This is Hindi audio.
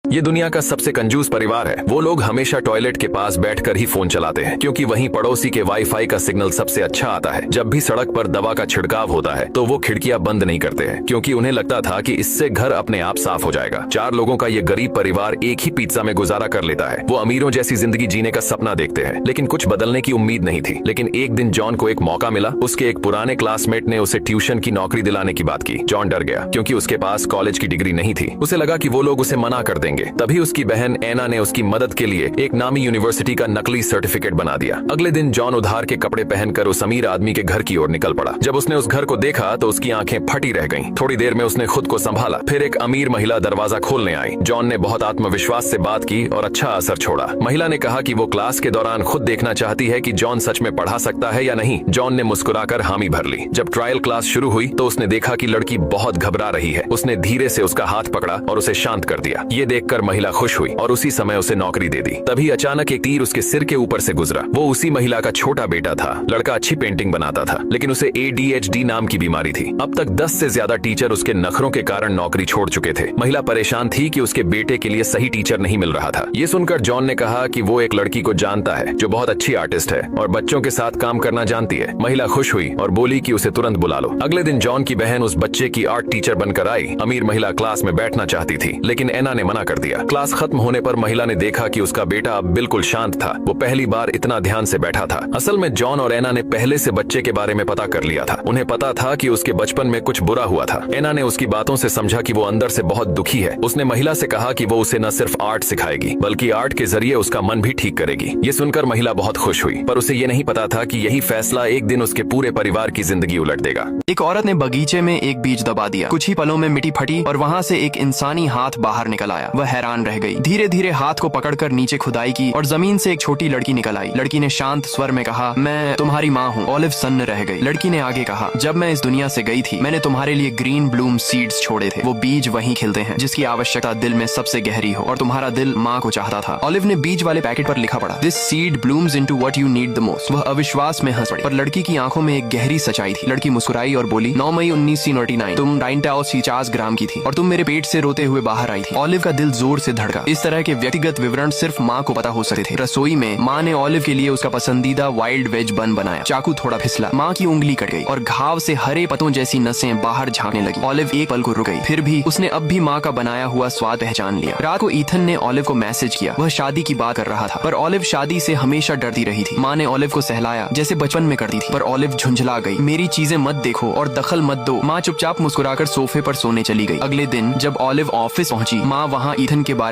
ये दुनिया का सबसे कंजूस परिवार है। वो लोग हमेशा टॉयलेट के पास बैठकर ही फोन चलाते हैं, क्योंकि वहीं पड़ोसी के वाईफाई का सिग्नल सबसे अच्छा आता है। जब भी सड़क पर दवा का छिड़काव होता है तो वो खिड़कियां बंद नहीं करते हैं, क्योंकि उन्हें लगता था कि इससे घर अपने आप साफ हो जाएगा। 4 लोगों का ये गरीब परिवार एक ही पिज्जा में गुजारा कर लेता है। वो अमीरों जैसी जिंदगी जीने का सपना देखते हैं, लेकिन कुछ बदलने की उम्मीद नहीं थी। लेकिन एक दिन जॉन को एक मौका मिला। उसके एक पुराने क्लासमेट ने उसे ट्यूशन की नौकरी दिलाने की बात की। जॉन डर गया, क्योंकि उसके पास कॉलेज की डिग्री नहीं थी। उसे लगा कि वो लोग उसे मना कर देंगे। तभी उसकी बहन एना ने उसकी मदद के लिए एक नामी यूनिवर्सिटी का नकली सर्टिफिकेट बना दिया। अगले दिन जॉन उधार के कपड़े पहनकर उस अमीर आदमी के घर की ओर निकल पड़ा। जब उसने उस घर को देखा तो उसकी आंखें फटी रह गईं। थोड़ी देर में उसने खुद को संभाला। फिर एक अमीर महिला दरवाजा खोलने आई। जॉन ने बहुत आत्मविश्वास से बात की और अच्छा असर छोड़ा। महिला ने कहा कि वो क्लास के दौरान खुद देखना चाहती है कि जॉन सच में पढ़ा सकता है या नहीं। जॉन ने मुस्कुराकर हामी भर ली। जब ट्रायल क्लास शुरू हुई तो उसने देखा कि लड़की बहुत घबरा रही है। उसने धीरे से उसका हाथ पकड़ा और उसे शांत कर दिया। ये देखकर महिला खुश हुई और उसी समय उसे नौकरी दे दी। तभी अचानक एक तीर उसके सिर के ऊपर से गुजरा। वो उसी महिला का छोटा बेटा था। लड़का अच्छी पेंटिंग बनाता था, लेकिन उसे ADHD नाम की बीमारी थी। अब तक 10 से ज्यादा टीचर उसके नखरों के कारण नौकरी छोड़ चुके थे। महिला परेशान थी कि उसके बेटे के लिए सही टीचर नहीं मिल रहा था। ये सुनकर जॉन ने कहा कि वो एक लड़की को जानता है जो बहुत अच्छी आर्टिस्ट है और बच्चों के साथ काम करना जानती है। महिला खुश हुई और बोली कि उसे तुरंत बुला लो। अगले दिन जॉन की बहन उस बच्चे की आर्ट टीचर बनकर आई। अमीर महिला क्लास में बैठना चाहती थी, लेकिन एना ने मना कर दिया। क्लास खत्म होने पर महिला ने देखा कि उसका बेटा अब बिल्कुल शांत था। वो पहली बार इतना ध्यान से बैठा था। असल में जॉन और एना ने पहले से बच्चे के बारे में पता कर लिया था। उन्हें पता था कि उसके बचपन में कुछ बुरा हुआ था। एना ने उसकी बातों से समझा कि वो अंदर से बहुत दुखी है। उसने महिला से कहा कि वो उसे न सिर्फ आर्ट सिखाएगी, बल्कि आर्ट के जरिए उसका मन भी ठीक करेगी। ये सुनकर महिला बहुत खुश हुई, पर उसे ये नहीं पता था कि यही फैसला एक दिन उसके पूरे परिवार की जिंदगी उलट देगा। एक औरत ने बगीचे में एक बीज दबा दिया। कुछ ही पलों में मिट्टी फटी और वहाँ से एक इंसानी हाथ बाहर निकल आया। वह हैरान रह गई। धीरे धीरे हाथ को पकड़कर नीचे खुदाई की और जमीन से एक छोटी लड़की निकल आई। लड़की ने शांत स्वर में कहा, मैं तुम्हारी माँ हूँ। ऑलिव सन्न रह गई। लड़की ने आगे कहा, जब मैं इस दुनिया से गई थी मैंने तुम्हारे लिए ग्रीन ब्लूम सीड्स छोड़े थे। वो बीज वहीं खिलते हैं जिसकी आवश्यकता दिल में सबसे गहरी हो, और तुम्हारा दिल माँ को चाहता था। ऑलिव ने बीज वाले पैकेट पर लिखा पड़ा, this seed blooms into what you need the most. वह अविश्वास में हंस पड़ी, पर लड़की की आंखों में एक गहरी सच्चाई थी। लड़की मुस्कुराई और बोली, 9 मई 1949 तुम 49 ग्राम की थी और तुम मेरे पेट से रोते हुए बाहर आई थी। ऑलिव का दिल जोर से धड़का। इस तरह के व्यक्तिगत विवरण सिर्फ माँ को पता हो सकते थे। रसोई में माँ ने ऑलिव के लिए उसका पसंदीदा वाइल्ड वेज बन बनाया। चाकू थोड़ा फिसला, माँ की उंगली कट गई और घाव से हरे पतों जैसी नसें बाहर झांकने लगी। ऑलिव एक पल को रुक गई, फिर भी उसने अब भी माँ का बनाया हुआ स्वाद पहचान लिया। रात को ईथन ने ऑलिव को मैसेज किया। वह शादी की बात कर रहा था, पर ऑलिव शादी से हमेशा डरती रही थी। माँ ने ऑलिव को सहलाया जैसे बचपन में करती थी, पर ऑलिव झुंझला गई। मेरी चीजें मत देखो और दखल मत दो। माँ चुपचाप मुस्कुराकर सोफे पर सोने चली गई। अगले दिन जब ऑलिव ऑफिस पहुंची, माँ वहाँ ईथन के बारे